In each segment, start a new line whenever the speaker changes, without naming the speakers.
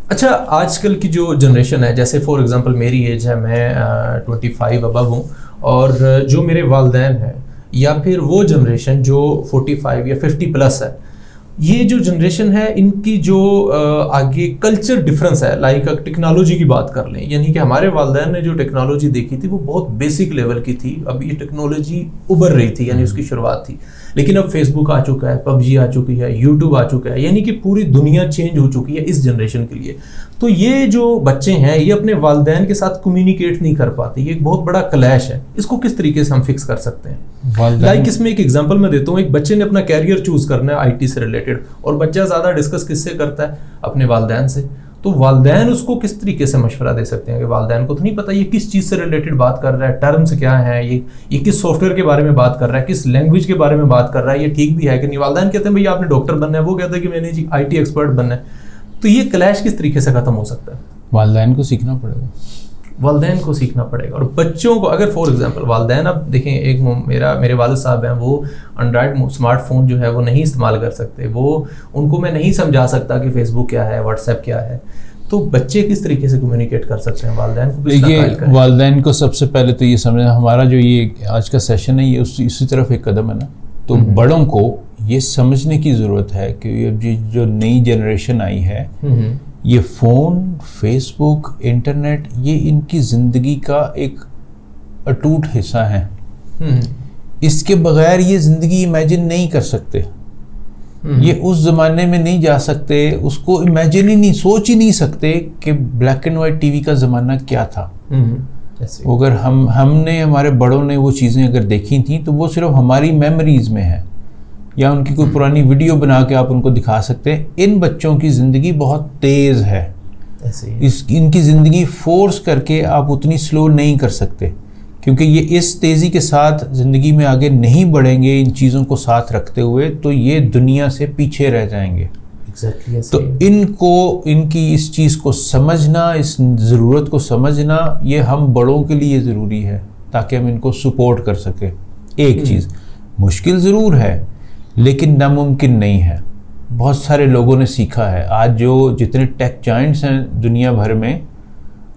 اچھا آج کل کی جو جنریشن ہے، جیسے فار ایگزامپل میری ایج ہے، میں 25 ابو ہوں، اور جو میرے والدین ہیں یا پھر وہ جنریشن جو 45 یا 50 پلس ہے، یہ جو جنریشن ہے ان کی جو آگے کلچر ڈفرینس ہے، لائک ٹیکنالوجی کی بات کر لیں، یعنی کہ ہمارے والدین نے جو ٹیکنالوجی دیکھی تھی وہ بہت بیسک لیول کی تھی، اب یہ ٹیکنالوجی ابھر رہی تھی، یعنی اس کی شروعات تھی، لیکن اب فیس بک آ چکا ہے، پب جی آ چکی ہے، یوٹیوب آ چکا ہے، یعنی کہ پوری دنیا چینج ہو چکی ہے اس جنریشن کے لیے. تو یہ جو بچے ہیں یہ اپنے والدین کے ساتھ کمیونیکیٹ نہیں کر پاتے، یہ ایک بہت بڑا کلیش ہے. اس کو کس طریقے سے ہم فکس کر سکتے ہیں؟ لائک اس میں ایک ایگزامپل میں دیتا ہوں، ایک بچے نے اپنا کیریئر چوز کرنا ہے IT سے ریلیٹڈ، اور بچہ زیادہ ڈسکس کس سے کرتا ہے؟ اپنے والدین سے. تو والدین اس کو کس طریقے سے مشورہ دے سکتے ہیں کہ والدین کو تو نہیں پتا یہ کس چیز سے ریلیٹڈ بات کر رہا ہے، ٹرمز کیا ہیں، یہ کس سافٹ ویئر کے بارے میں بات کر رہا ہے، کس لینگویج کے بارے میں بات کر رہا ہے، یہ ٹھیک بھی ہے کہ نہیں. والدین کہتے ہیں بھائی آپ نے ڈاکٹر بننا ہے، وہ کہتا ہے کہ میں نے جی IT ایکسپرٹ بننا ہے. تو یہ کلیش کس طریقے سے ختم ہو سکتا ہے؟
والدین کو سیکھنا پڑے گا،
والدین کو سیکھنا پڑے گا. اور بچوں کو اگر فار ایگزامپل والدین، اب دیکھیں ایک میرے والد صاحب ہیں، وہ انڈرائڈ اسمارٹ فون جو ہے وہ نہیں استعمال کر سکتے، وہ ان کو میں نہیں سمجھا سکتا کہ فیس بک کیا ہے، واٹس ایپ کیا ہے. تو بچے کس طریقے سے کمیونیکیٹ کر سکتے ہیں والدین کو؟
دیکھیے والدین کو سب سے پہلے تو یہ سمجھنا، ہمارا جو یہ آج کا سیشن ہے یہ اسی طرف ایک قدم ہے نا. تو بڑوں کو یہ سمجھنے کی ضرورت ہے کہ جو نئی جنریشن آئی ہے، یہ فون، فیس بک، انٹرنیٹ، یہ ان کی زندگی کا ایک اٹوٹ حصہ ہے. اس کے بغیر یہ زندگی امیجن نہیں کر سکتے، یہ اس زمانے میں نہیں جا سکتے، اس کو امیجن ہی نہیں، سوچ ہی نہیں سکتے کہ بلیک اینڈ وائٹ TV کا زمانہ کیا تھا. اگر ہم نے، ہمارے بڑوں نے وہ چیزیں اگر دیکھی تھیں تو وہ صرف ہماری میموریز میں ہے، یا ان کی کوئی پرانی ویڈیو بنا کے آپ ان کو دکھا سکتے ہیں. ان بچوں کی زندگی بہت تیز ہے، ان کی زندگی فورس کر کے آپ اتنی سلو نہیں کر سکتے، کیونکہ یہ اس تیزی کے ساتھ زندگی میں آگے نہیں بڑھیں گے ان چیزوں کو ساتھ رکھتے ہوئے تو یہ دنیا سے پیچھے رہ جائیں گے. تو ان کی اس چیز کو سمجھنا، اس ضرورت کو سمجھنا، یہ ہم بڑوں کے لیے ضروری ہے تاکہ ہم ان کو سپورٹ کر سکیں. ایک چیز مشکل ضرور ہے لیکن ناممکن نہیں ہے. بہت سارے لوگوں نے سیکھا ہے. آج جو جتنے ٹیک جائنٹس ہیں دنیا بھر میں،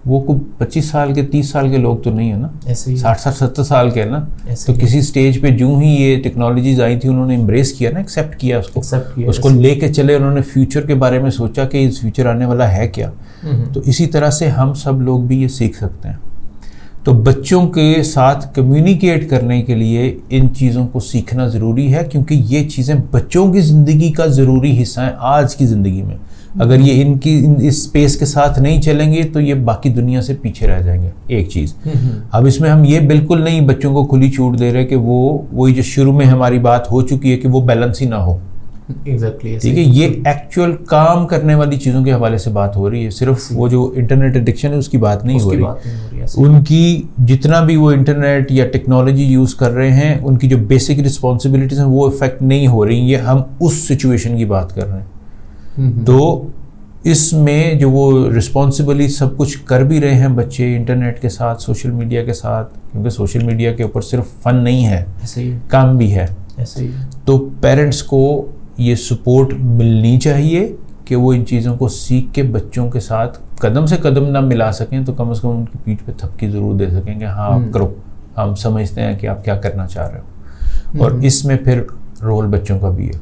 وہ کوئی 25 سال کے 30 سال کے لوگ تو نہیں ہے نا، 60-70 سال کے ہیں نا. تو کسی سٹیج پہ جو ہی یہ ٹیکنالوجیز آئی تھی انہوں نے امبریس کیا نا، ایکسیپٹ کیا اس کو لے کے چلے. انہوں نے فیوچر کے بارے میں سوچا کہ اس فیوچر آنے والا ہے کیا. تو اسی طرح سے ہم سب لوگ بھی یہ سیکھ سکتے ہیں. تو بچوں کے ساتھ کمیونیکیٹ کرنے کے لیے ان چیزوں کو سیکھنا ضروری ہے، کیونکہ یہ چیزیں بچوں کی زندگی کا ضروری حصہ ہیں آج کی زندگی میں. اگر یہ ان کی اس اسپیس کے ساتھ نہیں چلیں گے تو یہ باقی دنیا سے پیچھے رہ جائیں گے. ایک چیز اب اس میں ہم یہ بالکل نہیں بچوں کو کھلی چھوٹ دے رہے کہ وہی جو شروع میں ہماری بات ہو چکی ہے کہ وہ بیلنس ہی نہ ہو. ٹھیک ہے، یہ ایکچوئل کام کرنے والی چیزوں کے حوالے سے بات ہو رہی ہے. صرف وہ جو انٹرنیٹ ایڈکشن ہے اس کی بات نہیں ہو رہی. ان کی جتنا بھی وہ انٹرنیٹ یا ٹیکنالوجی یوز کر رہے ہیں، ان کی جو بیسک رسپانسبلٹیز ہیں وہ افیکٹ نہیں ہو رہی. یہ ہم اس سچویشن کی بات کر رہے ہیں. تو اس میں جو وہ رسپانسبلی سب کچھ کر بھی رہے ہیں بچے انٹرنیٹ کے ساتھ، سوشل میڈیا کے ساتھ، کیونکہ سوشل میڈیا کے اوپر صرف فن نہیں ہے، کام بھی ہے. تو پیرنٹس کو یہ سپورٹ ملنی چاہیے کہ وہ ان چیزوں کو سیکھ کے بچوں کے ساتھ قدم سے قدم نہ ملا سکیں تو کم از کم ان کی پیٹھ پہ تھپکی ضرور دے سکیں کہ ہاں آپ کرو، ہم سمجھتے ہیں کہ آپ کیا کرنا چاہ رہے ہو. اور اس میں پھر رول بچوں کا بھی ہے.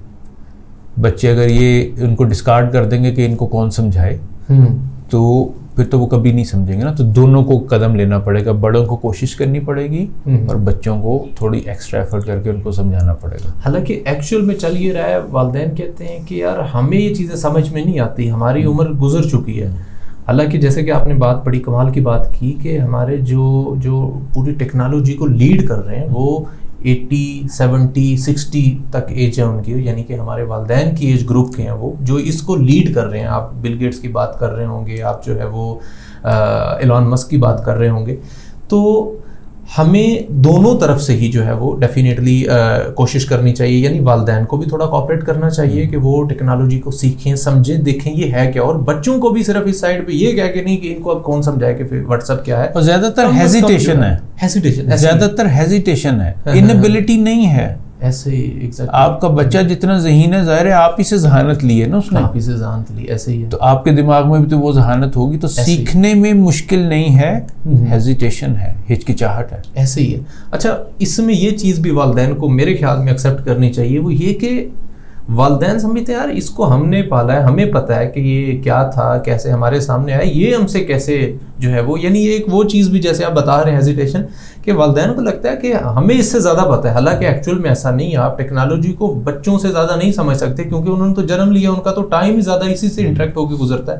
بچے اگر یہ ان کو ڈسکارڈ کر دیں گے کہ ان کو کون سمجھائے تو پھر تو وہ کبھی نہیں سمجھیں گے نا. تو دونوں کو قدم لینا پڑے گا، بڑوں کو کوشش کرنی پڑے گی اور بچوں کو تھوڑی ایکسٹرا ایفرٹ کر کے ان کو سمجھانا پڑے گا.
حالانکہ ایکچوئل میں چل یہ رہا ہے، والدین کہتے ہیں کہ یار ہمیں یہ چیزیں سمجھ میں نہیں آتی، ہماری عمر گزر چکی ہے. حالانکہ جیسے کہ آپ نے بات بڑی کمال کی بات کی کہ ہمارے جو پوری ٹیکنالوجی کو لیڈ کر رہے ہیں وہ 80, 70, 60 تک ایج ہے ان کی، یعنی کہ ہمارے والدین کی ایج گروپ کے ہیں وہ جو اس کو لیڈ کر رہے ہیں. آپ بل گیٹس کی بات کر رہے ہوں گے، آپ جو ہے وہ ایلان مسک کی بات کر رہے ہوں گے. تو ہمیں دونوں طرف سے ہی جو ہے وہ ڈیفینیٹلی کوشش کرنی چاہیے، یعنی والدین کو بھی تھوڑا کوآپریٹ کرنا چاہیے کہ وہ ٹیکنالوجی کو سیکھیں، سمجھیں، دیکھیں یہ ہے کیا. اور بچوں کو بھی صرف اس سائڈ پہ یہ کہہ کے نہیں کہ ان کو اب کون سمجھائے کہ واٹس ایپ کیا ہے.
اور زیادہ تر ہیزیٹیشن ہے، زیادہ تر ہیزیٹیشن ہے، انیبلٹی نہیں ہے.
ایسے ہی ایگزیکٹلی
آپ کا بچہ جتنا ذہین ہے ظاہر ہے آپ ہی سے ذہانت لی ہے نا اس نے،
آپ ہی سے ذہانت لی، ایسے ہی ہے.
تو آپ کے دماغ میں بھی تو وہ ذہانت ہوگی، تو سیکھنے میں مشکل نہیں ہے، ہیزیٹیشن ہے، ہچکچاہٹ ہے.
ایسے ہی ہے. اچھا اس میں یہ چیز بھی والدین کو میرے خیال میں ایکسیپٹ کرنی چاہیے، وہ یہ کہ والدین سمجھتے ہیں یار اس کو ہم نے پالا ہے، ہمیں پتہ ہے کہ یہ کیا تھا، کیسے ہمارے سامنے آیا، یہ ہم سے کیسے جو ہے وہ، یعنی یہ ایک وہ چیز بھی جیسے آپ بتا رہے ہیں ہیزیٹیشن، کہ والدین کو لگتا ہے کہ ہمیں اس سے زیادہ پتہ ہے، حالانکہ ایکچوئل میں ایسا نہیں ہے. آپ ٹیکنالوجی کو بچوں سے زیادہ نہیں سمجھ سکتے کیونکہ انہوں نے تو جنم لیا، ان کا تو ٹائم ہی زیادہ اسی سے انٹریکٹ ہو کے گزرتا ہے.